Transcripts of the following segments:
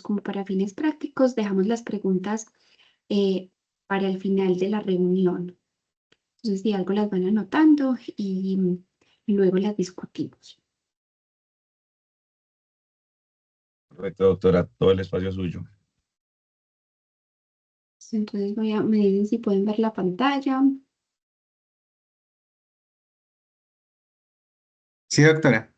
como para fines prácticos, dejamos las preguntas para el final de la reunión. Entonces, si algo las van anotando y luego las discutimos. Correcto, doctora, todo el espacio es suyo. Entonces, me dicen si pueden ver la pantalla. Sí, doctora.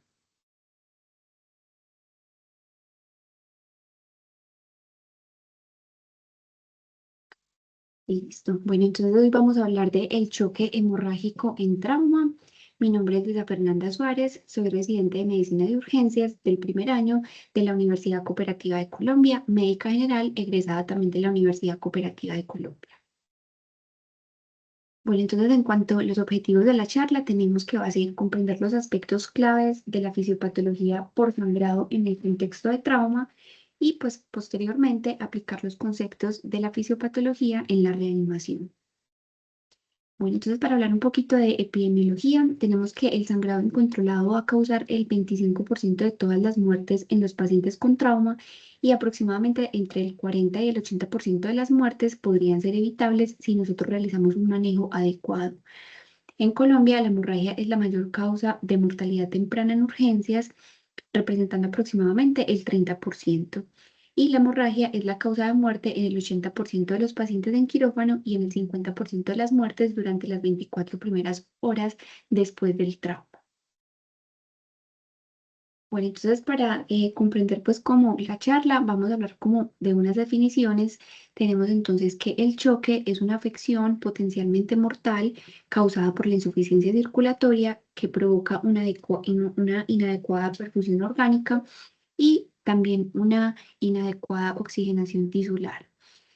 Listo. Bueno, entonces hoy vamos a hablar del choque hemorrágico en trauma. Mi nombre es Luisa Fernanda Suárez, soy residente de Medicina de Urgencias del primer año de la Universidad Cooperativa de Colombia, médica general, egresada también de la Universidad Cooperativa de Colombia. Bueno, entonces en cuanto a los objetivos de la charla, tenemos que comprender los aspectos claves de la fisiopatología por sangrado en el contexto de trauma y pues posteriormente aplicar los conceptos de la fisiopatología en la reanimación. Bueno, entonces para hablar un poquito de epidemiología, tenemos que el sangrado incontrolado va a causar el 25% de todas las muertes en los pacientes con trauma y aproximadamente entre el 40 y el 80% de las muertes podrían ser evitables si nosotros realizamos un manejo adecuado. En Colombia, la hemorragia es la mayor causa de mortalidad temprana en urgencias, representando aproximadamente el 30%. Y la hemorragia es la causa de muerte en el 80% de los pacientes en quirófano y en el 50% de las muertes durante las 24 primeras horas después del trauma. Bueno, entonces para comprender pues como la charla, vamos a hablar como de unas definiciones. Tenemos entonces que el choque es una afección potencialmente mortal causada por la insuficiencia circulatoria que provoca una inadecuada perfusión orgánica y también una inadecuada oxigenación tisular.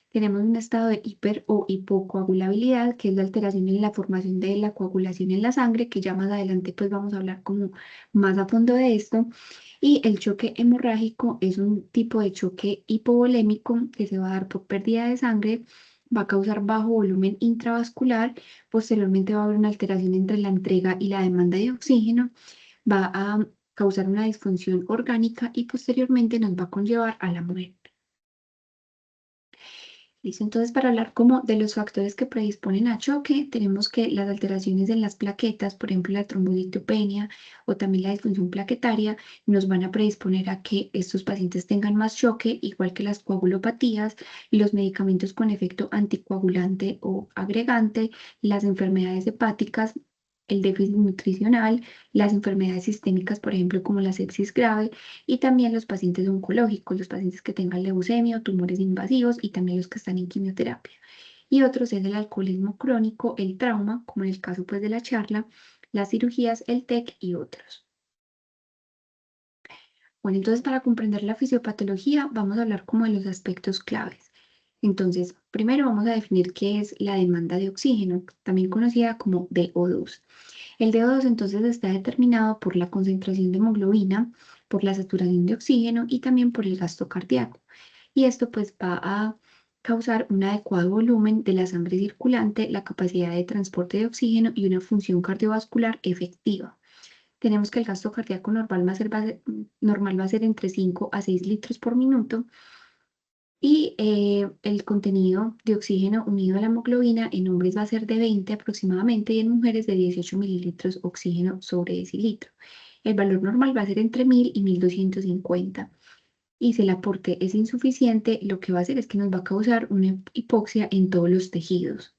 Tenemos un estado de hiper o hipocoagulabilidad, que es la alteración en la formación de la coagulación en la sangre, que ya más adelante pues vamos a hablar como más a fondo de esto. Y el choque hemorrágico es un tipo de choque hipovolémico que se va a dar por pérdida de sangre, va a causar bajo volumen intravascular, posteriormente va a haber una alteración entre la entrega y la demanda de oxígeno, va a causar una disfunción orgánica y posteriormente nos va a conllevar a la muerte. Listo, entonces para hablar como de los factores que predisponen a choque, tenemos que las alteraciones en las plaquetas, por ejemplo la trombocitopenia o también la disfunción plaquetaria, nos van a predisponer a que estos pacientes tengan más choque, igual que las coagulopatías, los medicamentos con efecto anticoagulante o agregante, las enfermedades hepáticas, el déficit nutricional, las enfermedades sistémicas, por ejemplo, como la sepsis grave, y también los pacientes oncológicos, los pacientes que tengan leucemia o tumores invasivos y también los que están en quimioterapia. Y otros es el alcoholismo crónico, el trauma, como en el caso pues de la charla, las cirugías, el TEC y otros. Bueno, entonces para comprender la fisiopatología vamos a hablar como de los aspectos claves. Entonces, primero vamos a definir qué es la demanda de oxígeno, también conocida como DO2. El DO2 entonces está determinado por la concentración de hemoglobina, por la saturación de oxígeno y también por el gasto cardíaco. Y esto pues va a causar un adecuado volumen de la sangre circulante, la capacidad de transporte de oxígeno y una función cardiovascular efectiva. Tenemos que el gasto cardíaco normal va a ser entre 5 a 6 litros por minuto y el contenido de oxígeno unido a la hemoglobina en hombres va a ser de 20 aproximadamente y en mujeres de 18 mililitros oxígeno sobre decilitro. El valor normal va a ser entre 1000 y 1250. Y si el aporte es insuficiente, lo que va a hacer es que nos va a causar una hipoxia en todos los tejidos.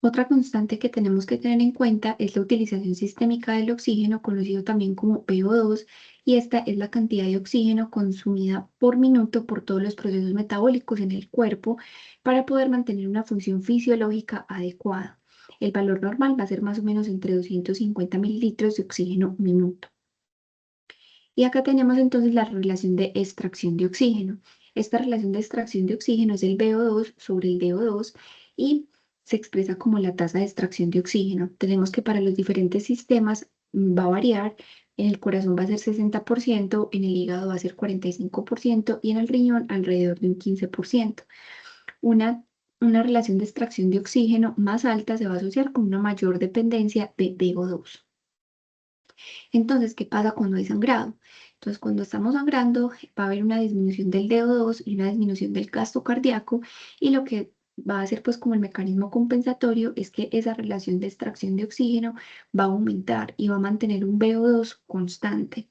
Otra constante que tenemos que tener en cuenta es la utilización sistémica del oxígeno, conocido también como VO2, y esta es la cantidad de oxígeno consumida por minuto por todos los procesos metabólicos en el cuerpo para poder mantener una función fisiológica adecuada. El valor normal va a ser más o menos entre 250 mililitros de oxígeno minuto. Y acá tenemos entonces la relación de extracción de oxígeno. Esta relación de extracción de oxígeno es el VO2 sobre el DO2 y se expresa como la tasa de extracción de oxígeno. Tenemos que para los diferentes sistemas va a variar. En el corazón va a ser 60%, en el hígado va a ser 45% y en el riñón alrededor de un 15%. Una relación de extracción de oxígeno más alta se va a asociar con una mayor dependencia de VO2. Entonces, ¿qué pasa cuando hay sangrado? Entonces, cuando estamos sangrando, va a haber una disminución del DO2 y una disminución del gasto cardíaco, y lo que va a hacer pues como el mecanismo compensatorio es que esa relación de extracción de oxígeno va a aumentar y va a mantener un VO2 constante.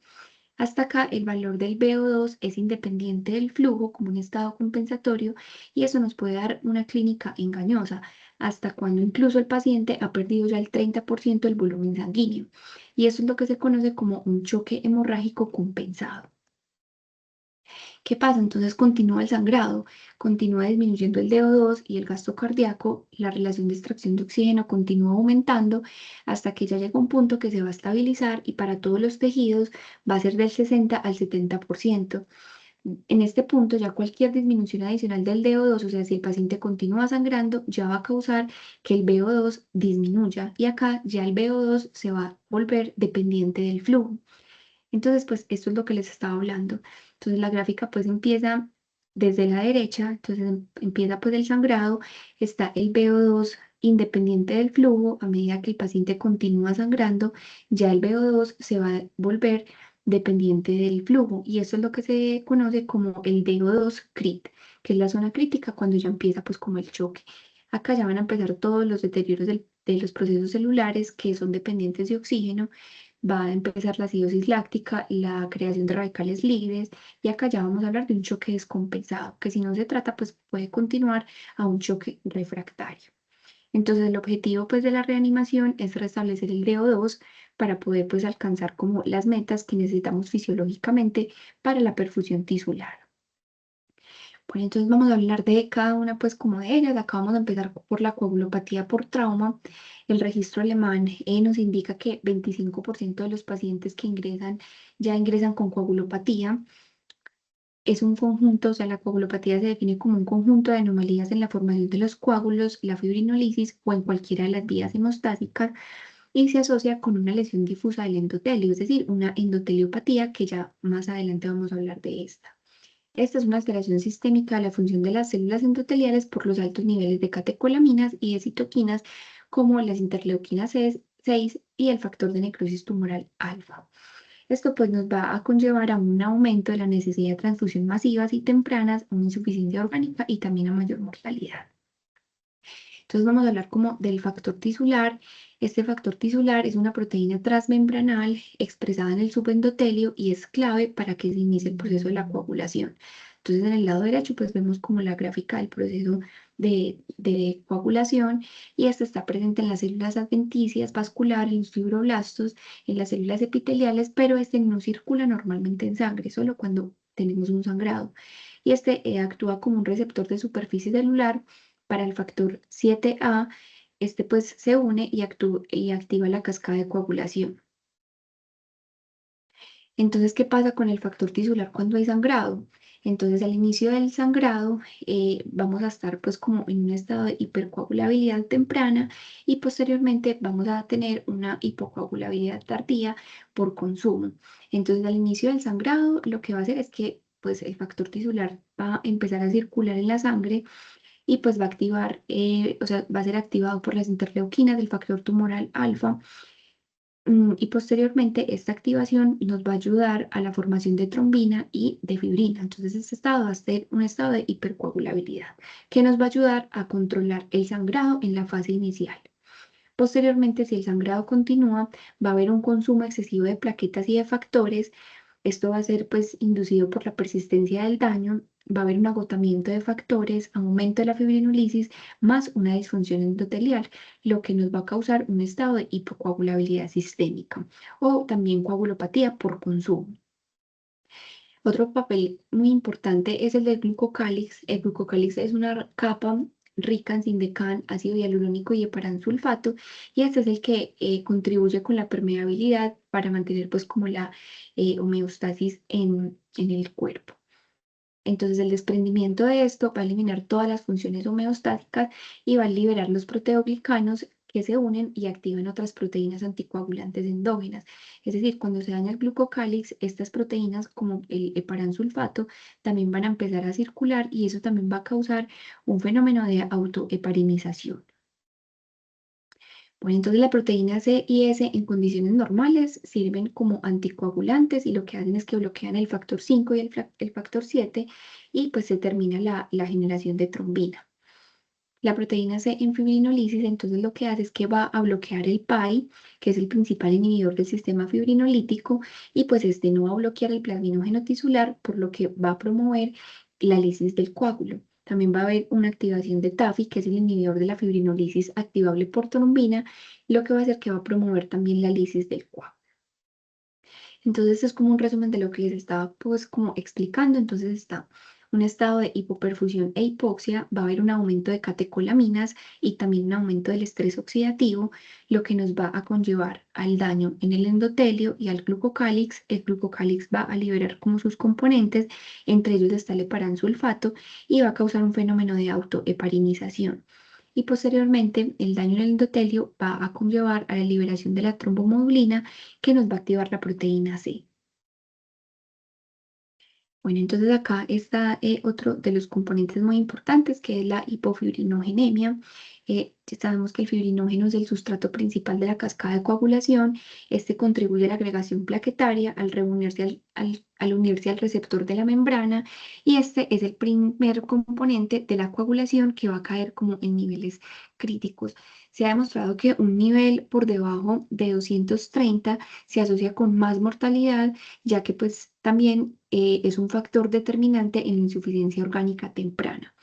Hasta acá el valor del VO2 es independiente del flujo como un estado compensatorio, y eso nos puede dar una clínica engañosa, hasta cuando incluso el paciente ha perdido ya el 30% del volumen sanguíneo. Y eso es lo que se conoce como un choque hemorrágico compensado. ¿Qué pasa? Entonces continúa el sangrado, continúa disminuyendo el DO2 y el gasto cardíaco, la relación de extracción de oxígeno continúa aumentando hasta que ya llega un punto que se va a estabilizar, y para todos los tejidos va a ser del 60 al 70%. En este punto, ya cualquier disminución adicional del DO2, o sea, si el paciente continúa sangrando, ya va a causar que el VO2 disminuya, y acá ya el VO2 se va a volver dependiente del flujo. Entonces, pues esto es lo que les estaba hablando. Entonces, la gráfica pues empieza desde la derecha, entonces empieza pues el sangrado, está el VO2 independiente del flujo. A medida que el paciente continúa sangrando, ya el VO2 se va a volver dependiente del flujo, y eso es lo que se conoce como el DO2 crit, que es la zona crítica cuando ya empieza pues como el choque. Acá ya van a empezar todos los deterioros de los procesos celulares que son dependientes de oxígeno. Va a empezar la acidosis láctica, la creación de radicales libres, y acá ya vamos a hablar de un choque descompensado, que si no se trata, pues puede continuar a un choque refractario. Entonces, el objetivo pues de la reanimación es restablecer el DO2 para poder pues alcanzar como las metas que necesitamos fisiológicamente para la perfusión tisular. Bueno, entonces vamos a hablar de cada una pues como de ellas. Acá vamos a empezar por la coagulopatía por trauma. El registro alemán nos indica que 25% de los pacientes que ingresan ya ingresan con coagulopatía. Es un conjunto, o sea, la coagulopatía se define como un conjunto de anomalías en la formación de los coágulos, la fibrinolisis o en cualquiera de las vías hemostásicas, y se asocia con una lesión difusa del endotelio, es decir, una endoteliopatía, que ya más adelante vamos a hablar de esta. Esta es una alteración sistémica de la función de las células endoteliales por los altos niveles de catecolaminas y de citoquinas, como las interleuquinas 6 y el factor de necrosis tumoral alfa. Esto pues nos va a conllevar a un aumento de la necesidad de transfusión masivas y tempranas, a una insuficiencia orgánica y también a mayor mortalidad. Entonces vamos a hablar como del factor tisular. Este factor tisular es una proteína transmembranal expresada en el subendotelio y es clave para que se inicie el proceso de la coagulación. Entonces en el lado derecho pues vemos como la gráfica del proceso de coagulación, y esta está presente en las células adventicias, vascular, en los fibroblastos, en las células epiteliales, pero este no circula normalmente en sangre, solo cuando tenemos un sangrado. Y este actúa como un receptor de superficie celular para el factor 7A. Este pues se une y activa la cascada de coagulación. Entonces, ¿qué pasa con el factor tisular cuando hay sangrado? Entonces, al inicio del sangrado vamos a estar pues como en un estado de hipercoagulabilidad temprana, y posteriormente vamos a tener una hipocoagulabilidad tardía por consumo. Entonces, al inicio del sangrado lo que va a hacer es que pues el factor tisular va a empezar a circular en la sangre, y pues va a activar, o sea, va a ser activado por las interleuquinas del factor tumoral alfa. Y posteriormente esta activación nos va a ayudar a la formación de trombina y de fibrina. Entonces este estado va a ser un estado de hipercoagulabilidad que nos va a ayudar a controlar el sangrado en la fase inicial. Posteriormente, si el sangrado continúa, va a haber un consumo excesivo de plaquetas y de factores. Esto va a ser pues inducido por la persistencia del daño. Va a haber un agotamiento de factores, aumento de la fibrinolisis, más una disfunción endotelial, lo que nos va a causar un estado de hipocoagulabilidad sistémica o también coagulopatía por consumo. Otro papel muy importante es el del glucocálix. El glucocálix es una capa rica en sindecan, ácido hialurónico y heparansulfato, y este es el que contribuye con la permeabilidad para mantener pues como la homeostasis en el cuerpo. Entonces el desprendimiento de esto va a eliminar todas las funciones homeostáticas y va a liberar los proteoglicanos, que se unen y activan otras proteínas anticoagulantes endógenas. Es decir, cuando se daña el glucocálix, estas proteínas como el heparansulfato también van a empezar a circular, y eso también va a causar un fenómeno de autoheparinización. Bueno, entonces la proteína C y S en condiciones normales sirven como anticoagulantes y lo que hacen es que bloquean el factor 5 y el factor 7 y pues se termina la generación de trombina. La proteína C en fibrinolisis entonces lo que hace es que va a bloquear el PAI, que es el principal inhibidor del sistema fibrinolítico, y pues este no va a bloquear el plasminógeno tisular, por lo que va a promover la lisis del coágulo. También va a haber una activación de TAFI, que es el inhibidor de la fibrinolisis activable por trombina, lo que va a hacer que va a promover también la lisis del coágulo. Entonces es como un resumen de lo que les estaba pues como explicando. Entonces está un estado de hipoperfusión e hipoxia, va a haber un aumento de catecolaminas y también un aumento del estrés oxidativo, lo que nos va a conllevar al daño en el endotelio y al glucocálix. El glucocálix va a liberar como sus componentes, entre ellos está el heparansulfato, y va a causar un fenómeno de autoheparinización. Y posteriormente, el daño en el endotelio va a conllevar a la liberación de la trombomodulina, que nos va a activar la proteína C. Bueno, entonces acá está otro de los componentes muy importantes, que es la hipofibrinogenemia. Ya sabemos que el fibrinógeno es el sustrato principal de la cascada de coagulación. Este contribuye a la agregación plaquetaria al unirse al receptor de la membrana, y este es el primer componente de la coagulación que va a caer como en niveles críticos. Se ha demostrado que un nivel por debajo de 230 se asocia con más mortalidad, ya que pues también es un factor determinante en la insuficiencia orgánica temprana.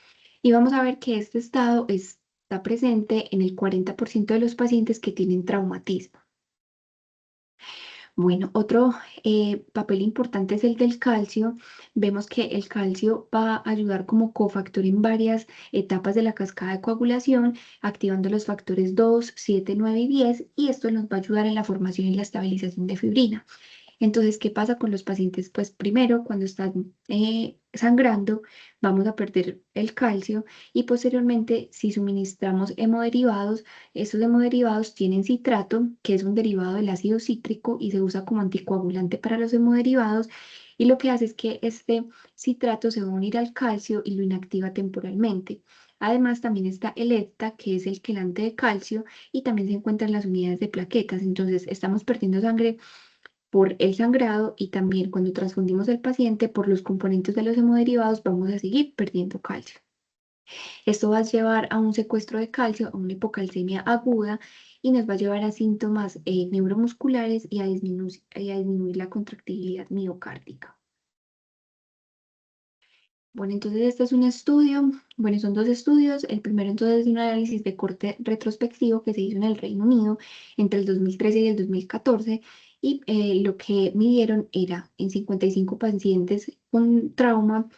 Y vamos a ver que este estado está presente en el 40% de los pacientes que tienen traumatismo. Bueno, otro papel importante es el del calcio. Vemos que el calcio va a ayudar como cofactor en varias etapas de la cascada de coagulación, activando los factores 2, 7, 9 y 10, y esto nos va a ayudar en la formación y la estabilización de fibrina. Entonces, ¿qué pasa con los pacientes? Pues primero, cuando están sangrando, vamos a perder el calcio, y posteriormente, si suministramos hemoderivados, estos hemoderivados tienen citrato, que es un derivado del ácido cítrico y se usa como anticoagulante para los hemoderivados, y lo que hace es que este citrato se va a unir al calcio y lo inactiva temporalmente. Además, también está el ETA, que es el quelante de calcio, y también se encuentra en las unidades de plaquetas. Entonces, estamos perdiendo sangre por el sangrado, y también cuando transfundimos al paciente por los componentes de los hemoderivados vamos a seguir perdiendo calcio. Esto va a llevar a un secuestro de calcio, a una hipocalcemia aguda, y nos va a llevar a síntomas neuromusculares y a disminuir la contractibilidad miocárdica. Bueno, entonces este es un estudio, bueno, son dos estudios. El primero entonces es un análisis de corte retrospectivo que se hizo en el Reino Unido entre el 2013 y el 2014, y lo que midieron era en 55 pacientes con trauma,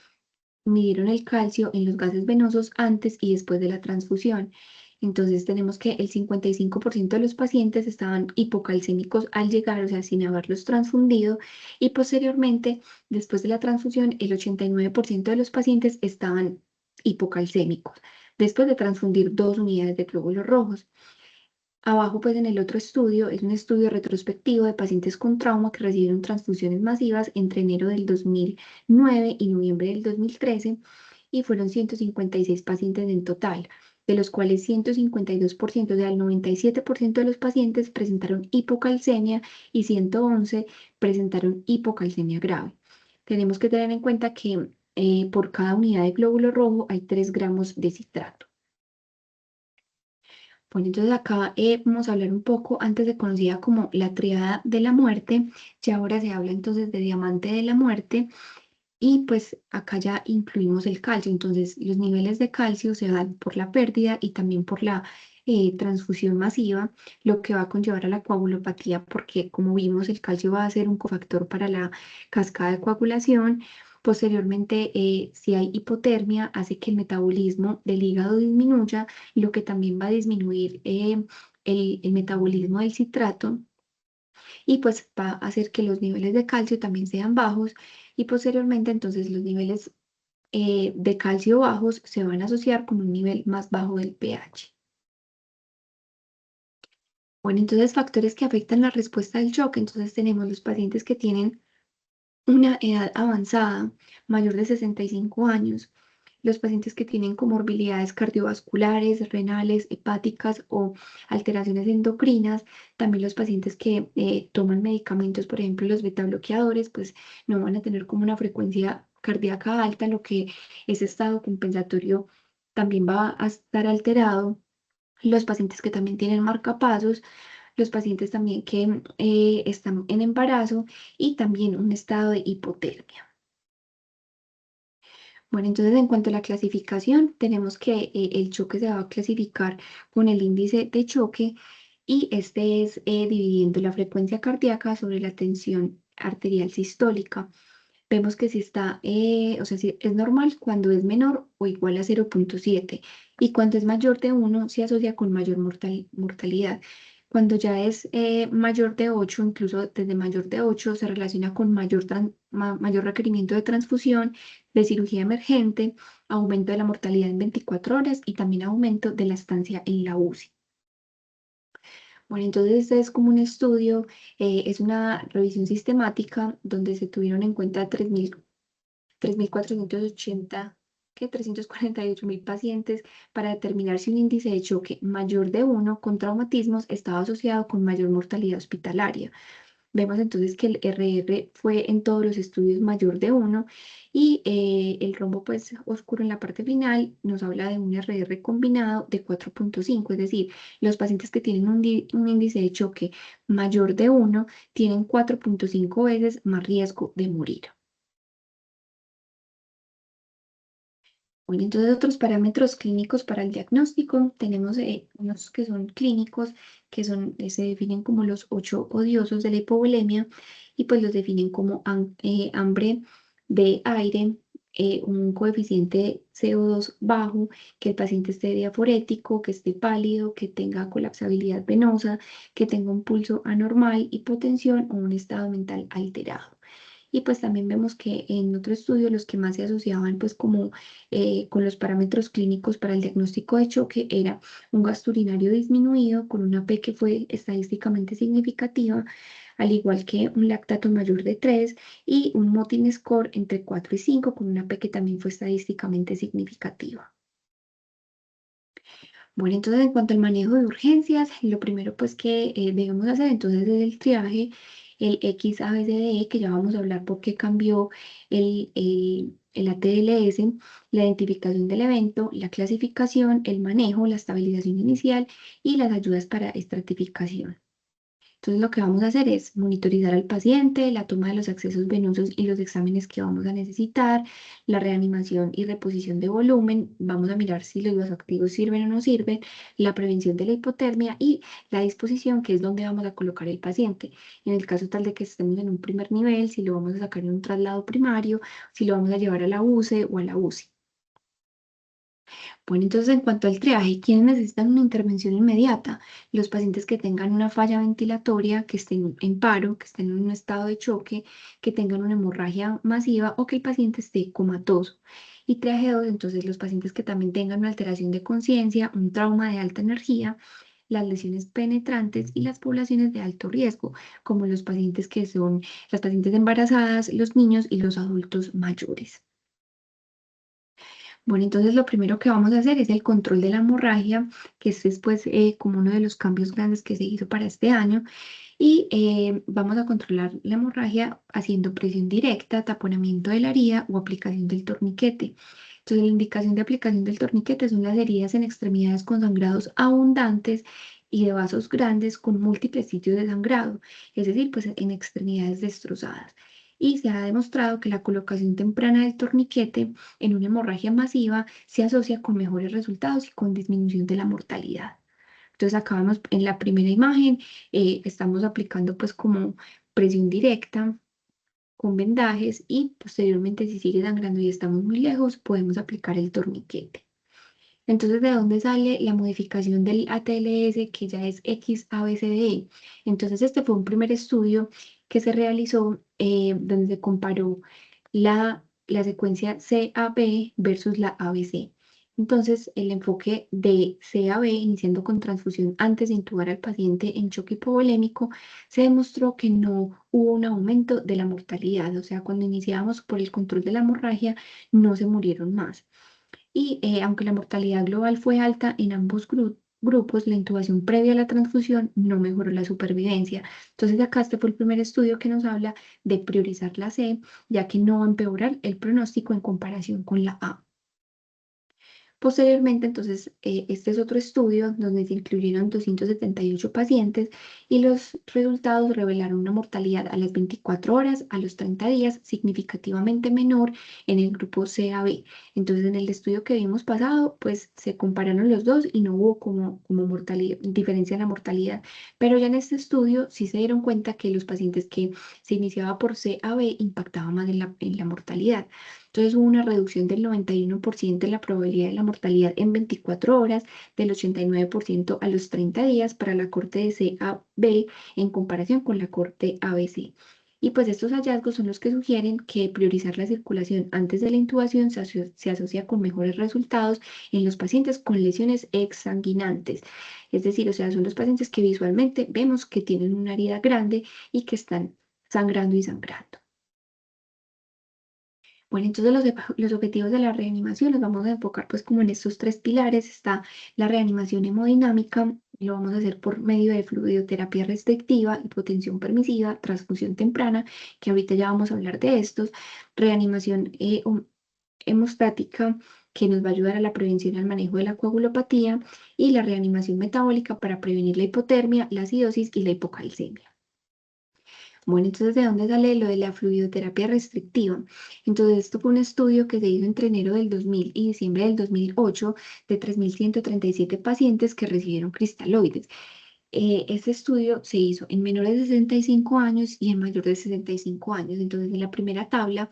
midieron el calcio en los gases venosos antes y después de la transfusión. Entonces tenemos que el 55% de los pacientes estaban hipocalcémicos al llegar, o sea, sin haberlos transfundido, y posteriormente, después de la transfusión, el 89% de los pacientes estaban hipocalcémicos, después de transfundir 2 unidades de glóbulos rojos. Abajo, pues en el otro estudio, es un estudio retrospectivo de pacientes con trauma que recibieron transfusiones masivas entre enero del 2009 y noviembre del 2013, y fueron 156 pacientes en total, de los cuales 152%, o sea, el 97% de los pacientes presentaron hipocalcemia y 111 presentaron hipocalcemia grave. Tenemos que tener en cuenta que por cada unidad de glóbulo rojo hay 3 gramos de citrato. Bueno, entonces acá vamos a hablar un poco, antes de conocida como la triada de la muerte, ya ahora se habla entonces de diamante de la muerte, y pues acá ya incluimos el calcio. Entonces los niveles de calcio se dan por la pérdida y también por la transfusión masiva, lo que va a conllevar a la coagulopatía, porque como vimos el calcio va a ser un cofactor para la cascada de coagulación. Posteriormente, si hay hipotermia, hace que el metabolismo del hígado disminuya, lo que también va a disminuir el metabolismo del citrato, y pues va a hacer que los niveles de calcio también sean bajos, y posteriormente entonces los niveles de calcio bajos se van a asociar con un nivel más bajo del pH. Bueno, entonces factores que afectan la respuesta del shock. Entonces tenemos los pacientes que tienen una edad avanzada, mayor de 65 años, los pacientes que tienen comorbilidades cardiovasculares, renales, hepáticas o alteraciones endocrinas, también los pacientes que toman medicamentos, por ejemplo, los beta bloqueadores, pues no van a tener como una frecuencia cardíaca alta, lo que ese estado compensatorio también va a estar alterado. Los pacientes que también tienen marcapasos, los pacientes también que están en embarazo y también un estado de hipotermia. Bueno, entonces en cuanto a la clasificación, tenemos que el choque se va a clasificar con el índice de choque y este es dividiendo la frecuencia cardíaca sobre la tensión arterial sistólica. Vemos que si está, o sea, si es normal cuando es menor o igual a 0,7 y cuando es mayor de 1 se asocia con mayor mortalidad. Cuando ya es mayor de 8, incluso desde mayor de 8, se relaciona con mayor requerimiento de transfusión, de cirugía emergente, aumento de la mortalidad en 24 horas y también aumento de la estancia en la UCI. Bueno, entonces este es como un estudio, es una revisión sistemática donde se tuvieron en cuenta 3.480, que 348.000 pacientes para determinar si un índice de choque mayor de 1 con traumatismos estaba asociado con mayor mortalidad hospitalaria. Vemos entonces que el RR fue en todos los estudios mayor de 1 y el rombo pues oscuro en la parte final nos habla de un RR combinado de 4,5, es decir, los pacientes que tienen un índice de choque mayor de 1 tienen 4,5 veces más riesgo de morir. Bueno, entonces otros parámetros clínicos para el diagnóstico, tenemos unos que son clínicos, que son, se definen como los 8 odiosos de la hipovolemia y pues los definen como hambre de aire, un coeficiente CO2 bajo, que el paciente esté diaforético, que esté pálido, que tenga colapsabilidad venosa, que tenga un pulso anormal, hipotensión o un estado mental alterado. Y pues también vemos que en otro estudio los que más se asociaban pues como con los parámetros clínicos para el diagnóstico de choque era un gasto urinario disminuido con una P que fue estadísticamente significativa, al igual que un lactato mayor de 3 y un Motin score entre 4 y 5 con una P que también fue estadísticamente significativa. Bueno, entonces en cuanto al manejo de urgencias, lo primero pues que debemos hacer entonces es el triaje, el XABCDE, que ya vamos a hablar por qué cambió el ATLS, la identificación del evento, la clasificación, el manejo, la estabilización inicial y las ayudas para estratificación. Entonces, lo que vamos a hacer es monitorizar al paciente, la toma de los accesos venosos y los exámenes que vamos a necesitar, la reanimación y reposición de volumen. Vamos a mirar si los vasoactivos sirven o no sirven, la prevención de la hipotermia y la disposición, que es donde vamos a colocar el paciente. En el caso tal de que estemos en un primer nivel, si lo vamos a sacar en un traslado primario, si lo vamos a llevar a la UCE o a la UCI. Bueno, entonces en cuanto al triaje, ¿quiénes necesitan una intervención inmediata? Los pacientes que tengan una falla ventilatoria, que estén en paro, que estén en un estado de choque, que tengan una hemorragia masiva o que el paciente esté comatoso. Y triaje 2, entonces los pacientes que también tengan una alteración de conciencia, un trauma de alta energía, las lesiones penetrantes y las poblaciones de alto riesgo, como los pacientes que son las pacientes embarazadas, los niños y los adultos mayores. Bueno, entonces lo primero que vamos a hacer es el control de la hemorragia, que este es pues como uno de los cambios grandes que se hizo para este año. Y vamos a controlar la hemorragia haciendo presión directa, taponamiento de la herida o aplicación del torniquete. Entonces, la indicación de aplicación del torniquete son las heridas en extremidades con sangrados abundantes y de vasos grandes con múltiples sitios de sangrado, es decir, pues en extremidades destrozadas. Y se ha demostrado que la colocación temprana del torniquete en una hemorragia masiva se asocia con mejores resultados y con disminución de la mortalidad. Entonces acá vemos en la primera imagen, estamos aplicando pues como presión directa con vendajes y posteriormente si sigue sangrando y estamos muy lejos, podemos aplicar el torniquete. Entonces, ¿de dónde sale la modificación del ATLS que ya es XABCDE? Entonces, este fue un primer estudio que se realizó donde se comparó la secuencia CAB versus la ABC. Entonces, el enfoque de CAB, iniciando con transfusión antes de intubar al paciente en choque hipovolémico, se demostró que no hubo un aumento de la mortalidad. O sea, cuando iniciábamos por el control de la hemorragia, no se murieron más. Y aunque la mortalidad global fue alta en ambos grupos, la intubación previa a la transfusión no mejoró la supervivencia. Entonces acá este fue el primer estudio que nos habla de priorizar la C, ya que no va a empeorar el pronóstico en comparación con la A. Posteriormente, entonces, este es otro estudio donde se incluyeron 278 pacientes y los resultados revelaron una mortalidad a las 24 horas, a los 30 días, significativamente menor en el grupo CAB. Entonces, en el estudio que vimos pasado, pues se compararon los dos y no hubo como mortalidad, diferencia en la mortalidad. Pero ya en este estudio sí se dieron cuenta que los pacientes que se iniciaba por CAB impactaba más en la mortalidad. Entonces hubo una reducción del 91% en la probabilidad de la mortalidad en 24 horas, del 89% a los 30 días para la corte de CAB en comparación con la corte ABC. Y pues estos hallazgos son los que sugieren que priorizar la circulación antes de la intubación se asocia con mejores resultados en los pacientes con lesiones exsanguinantes. Es decir, o sea, son los pacientes que visualmente vemos que tienen una herida grande y que están sangrando y sangrando. Bueno, entonces los objetivos de la reanimación los vamos a enfocar pues como en estos tres pilares. Está la reanimación hemodinámica, lo vamos a hacer por medio de fluidoterapia restrictiva, hipotensión permisiva, transfusión temprana, que ahorita ya vamos a hablar de estos. Reanimación hemostática, que nos va a ayudar a la prevención y al manejo de la coagulopatía. Y la reanimación metabólica para prevenir la hipotermia, la acidosis y la hipocalcemia. Bueno, entonces, ¿de dónde sale lo de la fluidoterapia restrictiva? Entonces, esto fue un estudio que se hizo entre enero del 2000 y diciembre del 2008 de 3.137 pacientes que recibieron cristaloides. Este estudio se hizo en menores de 65 años y en mayores de 65 años. Entonces, en la primera tabla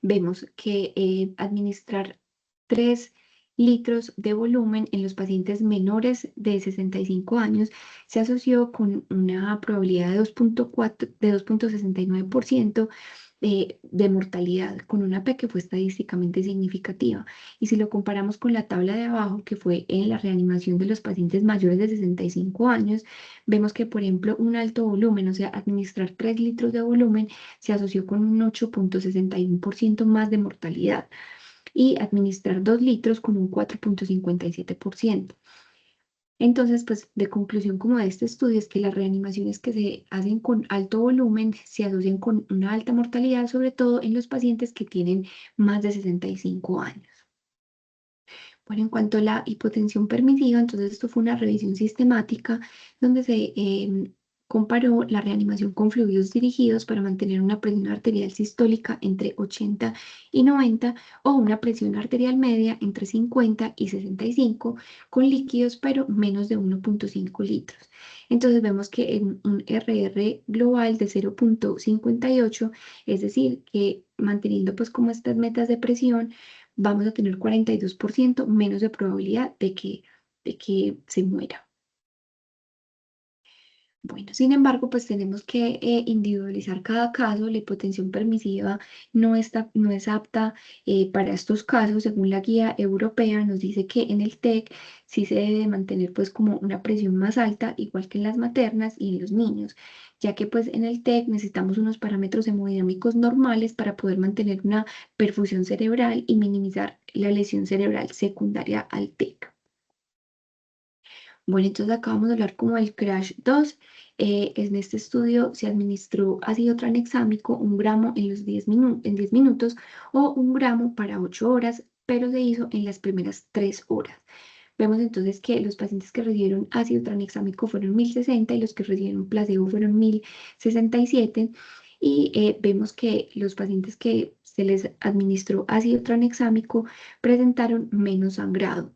vemos que administrar 3 litros de volumen en los pacientes menores de 65 años se asoció con una probabilidad de 2.69% de mortalidad, con una P que fue estadísticamente significativa. Y si lo comparamos con la tabla de abajo, que fue en la reanimación de los pacientes mayores de 65 años, vemos que, por ejemplo, un alto volumen, o sea, administrar 3 litros de volumen, se asoció con un 8.61% más de mortalidad y administrar 2 litros con un 4.57%. Entonces, pues de conclusión como de este estudio es que las reanimaciones que se hacen con alto volumen se asocian con una alta mortalidad, sobre todo en los pacientes que tienen más de 65 años. Bueno, en cuanto a la hipotensión permisiva, entonces esto fue una revisión sistemática donde se comparó la reanimación con fluidos dirigidos para mantener una presión arterial sistólica entre 80 y 90 o una presión arterial media entre 50 y 65 con líquidos pero menos de 1.5 litros. Entonces vemos que en un RR global de 0.58, es decir, que manteniendo pues como estas metas de presión, vamos a tener 42% menos de probabilidad de que se muera. Bueno, sin embargo, pues tenemos que individualizar cada caso. La hipotensión permisiva no es apta para estos casos. Según la guía europea, nos dice que en el TEC sí se debe mantener pues como una presión más alta, igual que en las maternas y en los niños, ya que pues en el TEC necesitamos unos parámetros hemodinámicos normales para poder mantener una perfusión cerebral y minimizar la lesión cerebral secundaria al TEC. Bueno, entonces acá vamos a hablar como del CRASH 2. En este estudio se administró ácido tranexámico 1 gramo en los 10 minutos o 1 gramo para 8 horas, pero se hizo en las primeras 3 horas. Vemos entonces que los pacientes que recibieron ácido tranexámico fueron 1.060 y los que recibieron placebo fueron 1.067. Y vemos que los pacientes que se les administró ácido tranexámico presentaron menos sangrado.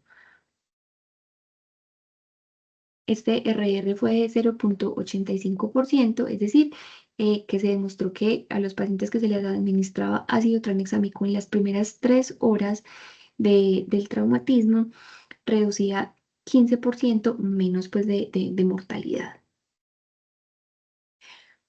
Este RR fue de 0.85%, es decir, que se demostró que a los pacientes que se les administraba ácido tranexámico en las primeras 3 horas del traumatismo, reducía 15% menos pues, de mortalidad.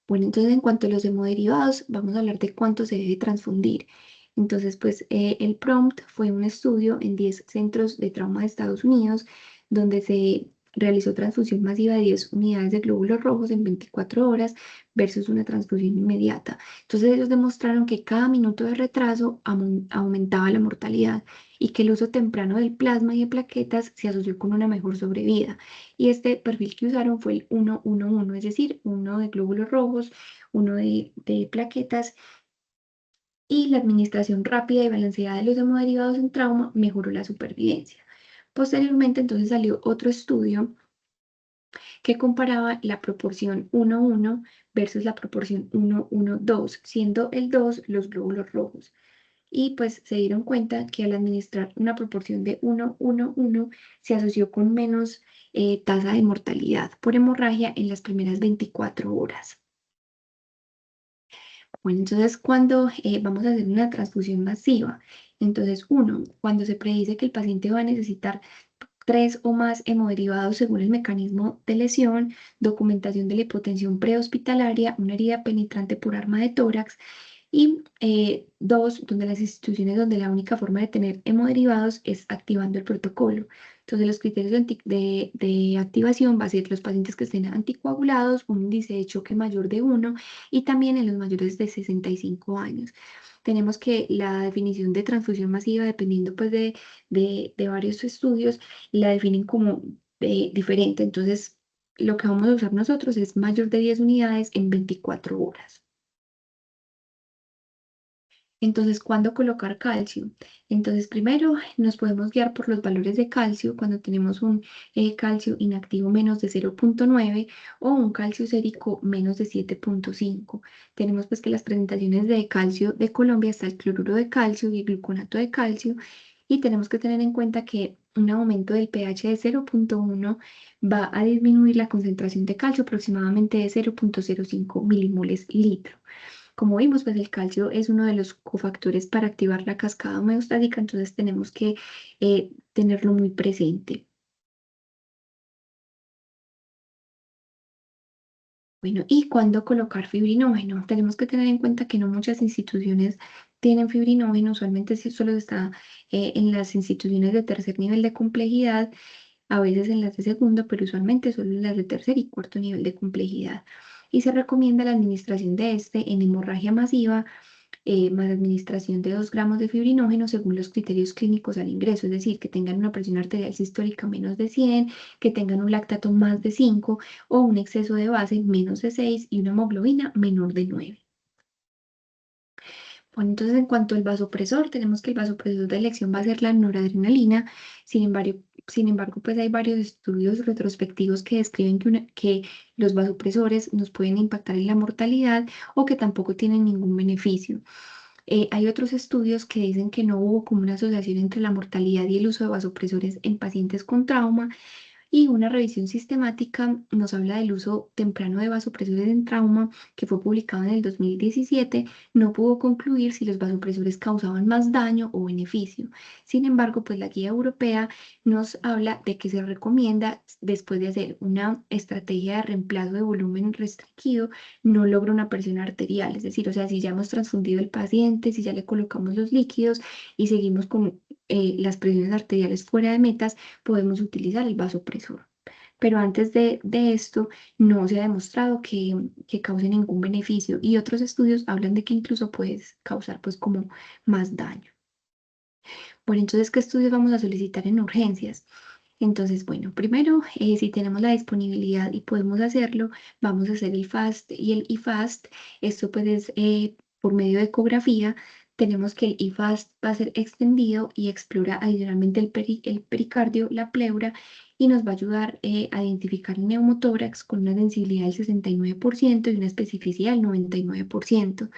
Bueno, entonces en cuanto a los hemoderivados, vamos a hablar de cuánto se debe transfundir. Entonces, pues el PROMPT fue un estudio en 10 centros de trauma de Estados Unidos, donde se realizó transfusión masiva de 10 unidades de glóbulos rojos en 24 horas versus una transfusión inmediata. Entonces ellos demostraron que cada minuto de retraso aumentaba la mortalidad y que el uso temprano del plasma y de plaquetas se asoció con una mejor sobrevida. Y este perfil que usaron fue el 1-1-1, es decir, uno de glóbulos rojos, uno de plaquetas, y la administración rápida y balanceada de los hemoderivados en trauma mejoró la supervivencia. Posteriormente, entonces salió otro estudio que comparaba la proporción 1-1 versus la proporción 1-1-2, siendo el 2 los glóbulos rojos. Y pues se dieron cuenta que al administrar una proporción de 1-1-1 se asoció con menos tasa de mortalidad por hemorragia en las primeras 24 horas. Bueno, entonces cuando vamos a hacer una transfusión masiva, entonces cuando se predice que el paciente va a necesitar 3 o más hemoderivados según el mecanismo de lesión, documentación de la hipotensión prehospitalaria, una herida penetrante por arma de tórax, y 2, donde las instituciones donde la única forma de tener hemoderivados es activando el protocolo. Entonces, los criterios de activación va a ser los pacientes que estén anticoagulados, un índice de choque mayor de 1 y también en los mayores de 65 años. Tenemos que la definición de transfusión masiva, dependiendo pues de varios estudios, la definen como diferente. Entonces, lo que vamos a usar nosotros es mayor de 10 unidades en 24 horas. Entonces, ¿cuándo colocar calcio? Entonces, primero nos podemos guiar por los valores de calcio cuando tenemos un calcio inactivo menos de 0,9 o un calcio sérico menos de 7,5. Tenemos pues que las presentaciones de calcio de Colombia está el cloruro de calcio y el gluconato de calcio, y tenemos que tener en cuenta que un aumento del pH de 0,1 va a disminuir la concentración de calcio aproximadamente de 0,05 milimoles litro. Como vimos, pues el calcio es uno de los cofactores para activar la cascada homeostática, entonces tenemos que tenerlo muy presente. Bueno, ¿y cuándo colocar fibrinógeno? Tenemos que tener en cuenta que no muchas instituciones tienen fibrinógeno, usualmente sí solo está en las instituciones de tercer nivel de complejidad, a veces en las de segundo, pero usualmente solo en las de tercer y cuarto nivel de complejidad. Y se recomienda la administración de este en hemorragia masiva más administración de 2 gramos de fibrinógeno según los criterios clínicos al ingreso, es decir, que tengan una presión arterial sistólica menos de 100, que tengan un lactato más de 5 o un exceso de base menos de 6 y una hemoglobina menor de 9. Bueno, entonces en cuanto al vasopresor, tenemos que el vasopresor de elección va a ser la noradrenalina. Sin embargo, pues hay varios estudios retrospectivos que describen que los vasopresores nos pueden impactar en la mortalidad o que tampoco tienen ningún beneficio. Hay otros estudios que dicen que no hubo como una asociación entre la mortalidad y el uso de vasopresores en pacientes con trauma, y una revisión sistemática nos habla del uso temprano de vasopresores en trauma que fue publicado en el 2017. No pudo concluir si los vasopresores causaban más daño o beneficio. Sin embargo, pues la guía europea nos habla de que se recomienda, después de hacer una estrategia de reemplazo de volumen restringido, no logra una presión arterial. Es decir, o sea, si ya hemos transfundido el paciente, si ya le colocamos los líquidos y seguimos con las presiones arteriales fuera de metas, podemos utilizar el vasopresor. Pero antes de esto no se ha demostrado que cause ningún beneficio, y otros estudios hablan de que incluso puede causar pues como más daño. Bueno, entonces, ¿qué estudios vamos a solicitar en urgencias? Entonces, bueno, primero, si tenemos la disponibilidad y podemos hacerlo, vamos a hacer el FAST y el IFAST. Esto pues es por medio de ecografía. Tenemos que el IFAST va a ser extendido y explora adicionalmente el pericardio, la pleura, y nos va a ayudar a identificar el neumotórax con una sensibilidad del 69% y una especificidad del 99%.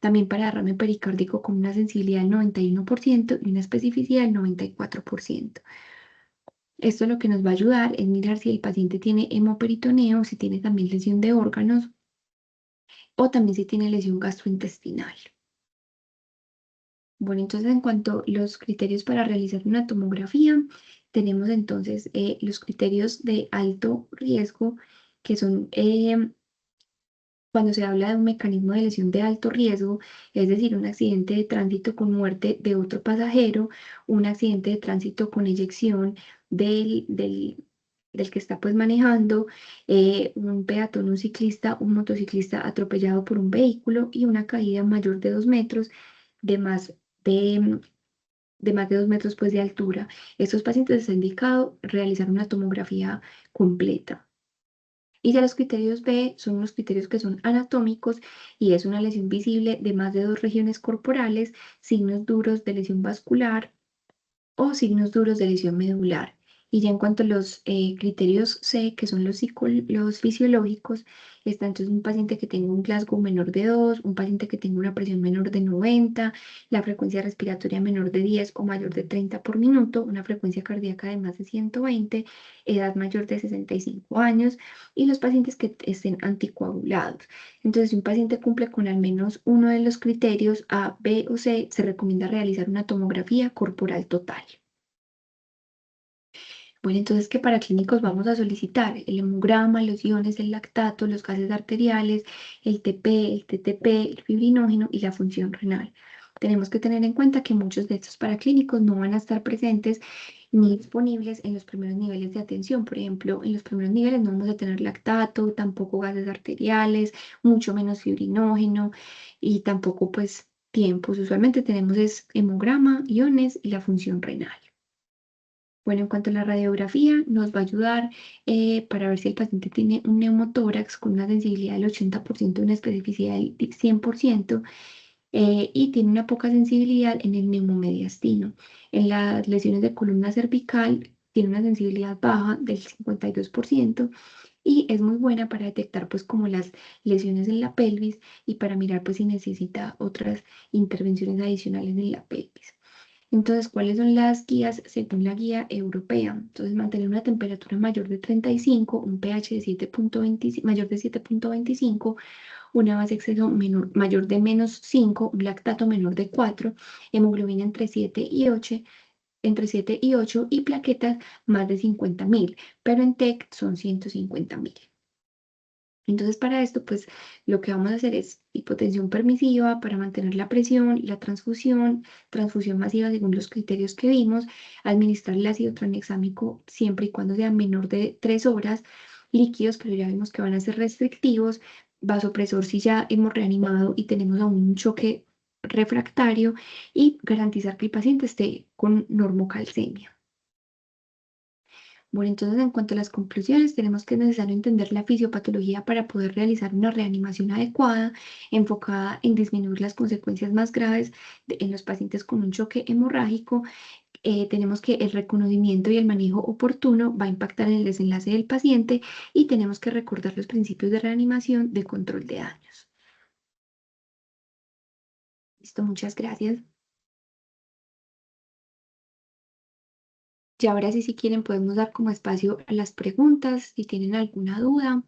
También para derrame pericárdico con una sensibilidad del 91% y una especificidad del 94%. Esto lo que nos va a ayudar es mirar si el paciente tiene hemoperitoneo, si tiene también lesión de órganos o también si tiene lesión gastrointestinal. Bueno, entonces en cuanto a los criterios para realizar una tomografía, tenemos entonces los criterios de alto riesgo, que son cuando se habla de un mecanismo de lesión de alto riesgo, es decir, un accidente de tránsito con muerte de otro pasajero, un accidente de tránsito con eyección del del que está pues manejando, un peatón, un ciclista, un motociclista atropellado por un vehículo y una caída mayor de 2 metros de más de, de más de 2 metros pues de altura. Estos pacientes les ha indicado realizar una tomografía completa. Y ya los criterios B son unos criterios que son anatómicos y es una lesión visible de más de 2 regiones corporales, signos duros de lesión vascular o signos duros de lesión medular. Y ya en cuanto a los criterios C, que son los fisiológicos, está entonces un paciente que tenga un Glasgow menor de 2, un paciente que tenga una presión menor de 90, la frecuencia respiratoria menor de 10 o mayor de 30 por minuto, una frecuencia cardíaca de más de 120, edad mayor de 65 años y los pacientes que estén anticoagulados. Entonces, si un paciente cumple con al menos uno de los criterios A, B o C, se recomienda realizar una tomografía corporal total. Bueno, entonces, ¿qué para clínicos vamos a solicitar? El hemograma, los iones, el lactato, los gases arteriales, el TP, el TTP, el fibrinógeno y la función renal. Tenemos que tener en cuenta que muchos de estos paraclínicos no van a estar presentes ni disponibles en los primeros niveles de atención. Por ejemplo, en los primeros niveles no vamos a tener lactato, tampoco gases arteriales, mucho menos fibrinógeno y tampoco pues tiempos. Usualmente tenemos es hemograma, iones y la función renal. Bueno, en cuanto a la radiografía, nos va a ayudar para ver si el paciente tiene un neumotórax con una sensibilidad del 80%, una especificidad del 100%, y tiene una poca sensibilidad en el neumomediastino. En las lesiones de columna cervical tiene una sensibilidad baja del 52% y es muy buena para detectar pues como las lesiones en la pelvis y para mirar pues si necesita otras intervenciones adicionales en la pelvis. Entonces, ¿cuáles son las guías según la guía europea? Entonces, mantener una temperatura mayor de 35, un pH de 7.25, mayor de 7.25, una base de exceso mayor de -5, un lactato menor de 4, hemoglobina entre 7 y 8 y plaquetas más de 50.000, pero en TEC son 150.000. Entonces, para esto, pues lo que vamos a hacer es hipotensión permisiva para mantener la presión, la transfusión masiva según los criterios que vimos, administrar el ácido tranexámico siempre y cuando sea menor de 3 horas, líquidos, pero ya vimos que van a ser restrictivos, vasopresor si ya hemos reanimado y tenemos aún un choque refractario y garantizar que el paciente esté con normocalcemia. Bueno, entonces en cuanto a las conclusiones, tenemos que es necesario entender la fisiopatología para poder realizar una reanimación adecuada, enfocada en disminuir las consecuencias más graves en los pacientes con un choque hemorrágico. Tenemos que el reconocimiento y el manejo oportuno va a impactar en el desenlace del paciente y tenemos que recordar los principios de reanimación de control de daños. Listo, muchas gracias. Y ahora sí, si quieren, podemos dar como espacio a las preguntas, si tienen alguna duda.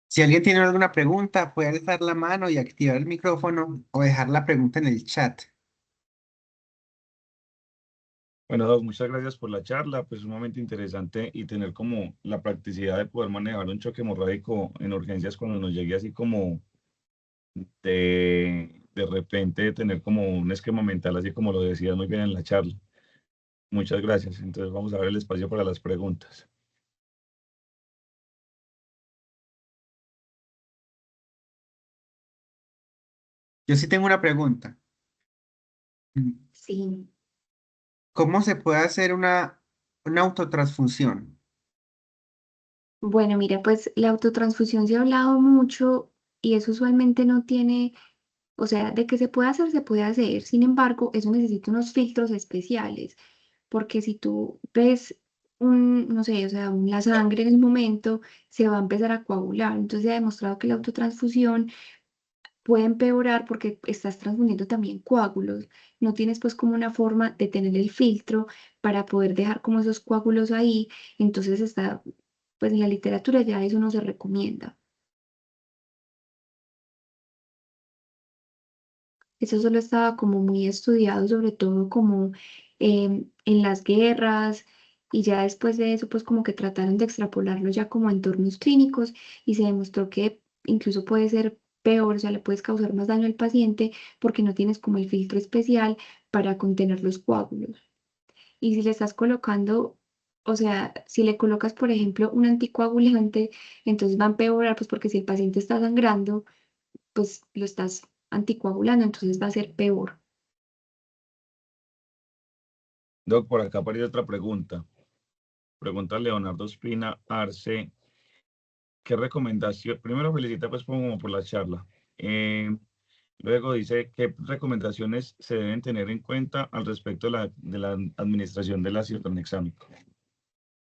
Si alguien tiene alguna pregunta, puede alzar la mano y activar el micrófono o dejar la pregunta en el chat. Bueno, Doc, muchas gracias por la charla, pues sumamente interesante y tener como la practicidad de poder manejar un choque hemorrágico en urgencias cuando nos llegue así como de repente tener como un esquema mental, así como lo decías muy bien en la charla. Muchas gracias. Entonces vamos a ver el espacio para las preguntas. Yo sí tengo una pregunta. Sí. ¿Cómo se puede hacer una autotransfusión? Bueno, mira, pues la autotransfusión se ha hablado mucho y eso usualmente no tiene, o sea, de que se puede hacer, se puede hacer. Sin embargo, eso necesita unos filtros especiales, porque si tú ves no sé, o sea, la sangre en el momento, se va a empezar a coagular. Entonces se ha demostrado que la autotransfusión puede empeorar porque estás transfundiendo también coágulos. No tienes pues como una forma de tener el filtro para poder dejar como esos coágulos ahí. Entonces está, pues en la literatura ya eso no se recomienda. Eso solo estaba como muy estudiado, sobre todo como en las guerras y ya después de eso pues como que trataron de extrapolarlo ya como a entornos clínicos y se demostró que incluso puede ser peor, o sea, le puedes causar más daño al paciente porque no tienes como el filtro especial para contener los coágulos. Y si le estás colocando, o sea, si le colocas, por ejemplo, un anticoagulante, entonces va a empeorar, pues porque si el paciente está sangrando, pues lo estás anticoagulando, entonces va a ser peor. Doc, por acá aparece otra pregunta. Pregunta Leonardo Espina Arce. ¿Qué recomendación? Primero felicita pues como por la charla. Luego dice, ¿qué recomendaciones se deben tener en cuenta al respecto de la administración del ácido tranexámico?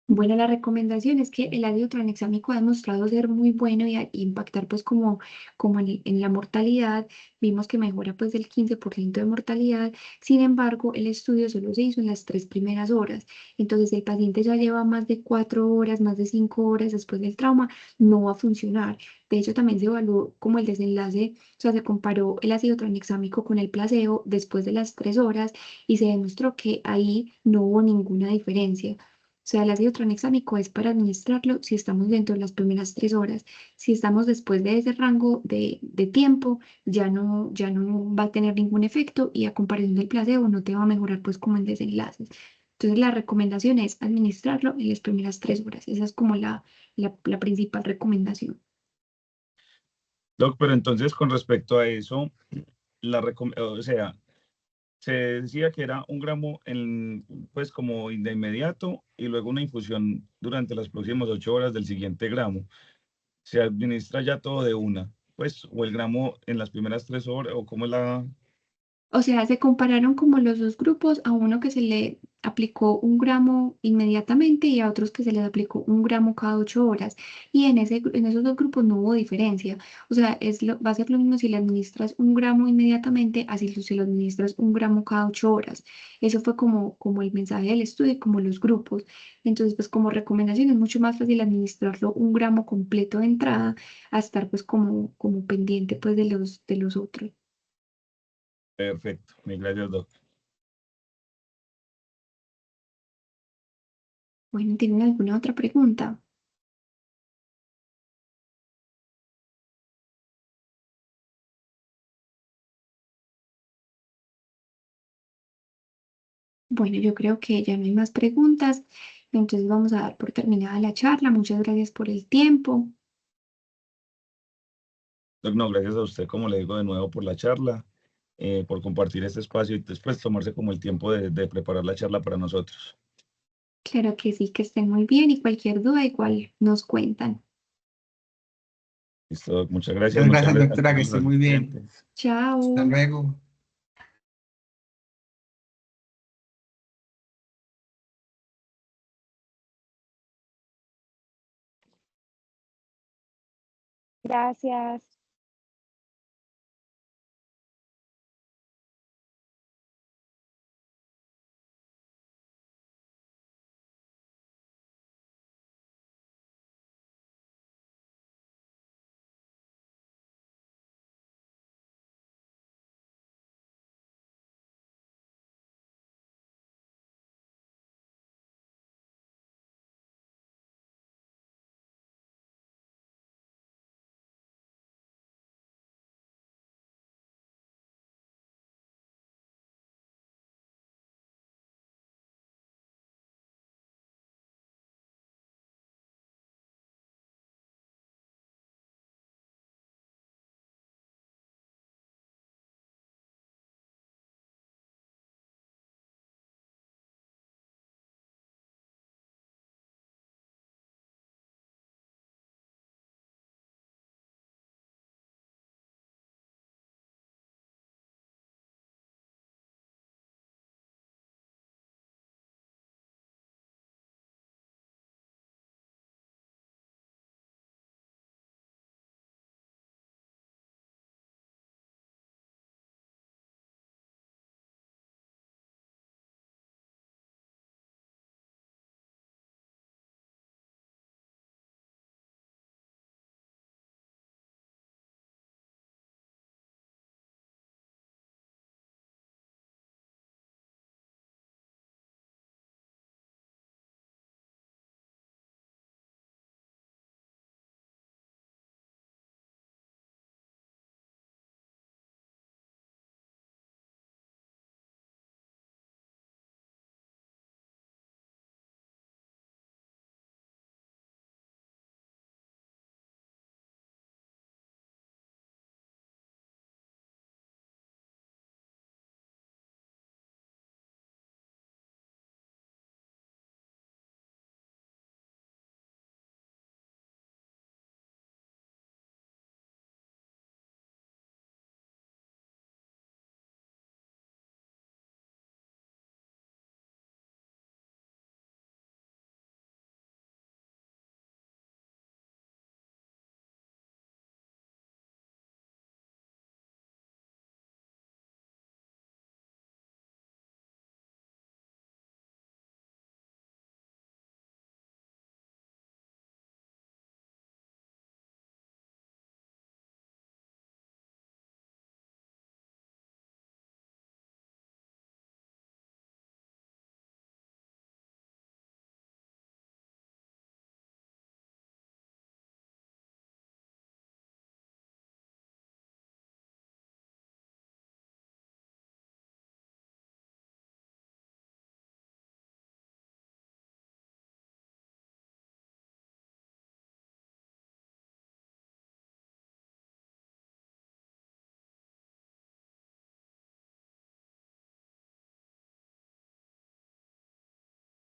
Bueno, la recomendación es que el ácido tranexámico ha demostrado ser muy bueno y impactar pues como en la mortalidad. Vimos que mejora pues del 15% de mortalidad. Sin embargo, el estudio solo se hizo en las 3 primeras horas. Entonces, el paciente ya lleva más de 4 horas, más de 5 horas después del trauma, no va a funcionar. De hecho, también se evaluó como el desenlace, o sea, se comparó el ácido tranexámico con el placebo después de las 3 horas y se demostró que ahí no hubo ninguna diferencia. O sea, el ácido tranexámico es para administrarlo si estamos dentro de las primeras 3 horas. Si estamos después de ese rango de tiempo, ya no va a tener ningún efecto y a comparación del placebo no te va a mejorar pues como en desenlaces. Entonces la recomendación es administrarlo en las primeras 3 horas. Esa es como la principal recomendación. Doc, pero entonces con respecto a eso, o sea, se decía que era 1 gramo pues como de inmediato y luego una infusión durante las próximas 8 horas del siguiente gramo. Se administra ya todo de una, pues, o el gramo en las primeras 3 horas, o cómo es la... O sea, se compararon como los dos grupos, a uno que se le aplicó 1 gramo inmediatamente y a otros que se les aplicó 1 gramo cada 8 horas. Y en esos dos grupos no hubo diferencia. O sea, va a ser lo mismo si le administras 1 gramo inmediatamente, así si lo administras 1 gramo cada 8 horas. Eso fue como el mensaje del estudio y como los grupos. Entonces, pues como recomendación es mucho más fácil administrarlo 1 gramo completo de entrada a estar pues como pendiente pues de los otros. Perfecto, mil gracias, Doc. Bueno, ¿tienen alguna otra pregunta? Bueno, yo creo que ya no hay más preguntas, entonces vamos a dar por terminada la charla. Muchas gracias por el tiempo. Doc, no, gracias a usted, como le digo de nuevo, por la charla, por compartir este espacio y después tomarse como el tiempo de preparar la charla para nosotros. Claro que sí, que estén muy bien y cualquier duda igual nos cuentan. Listo, Doc, muchas gracias, Muchas muchas gracias, gracias a doctora, que todos esté los muy bien. asistentes. Hasta Chao. luego. Gracias.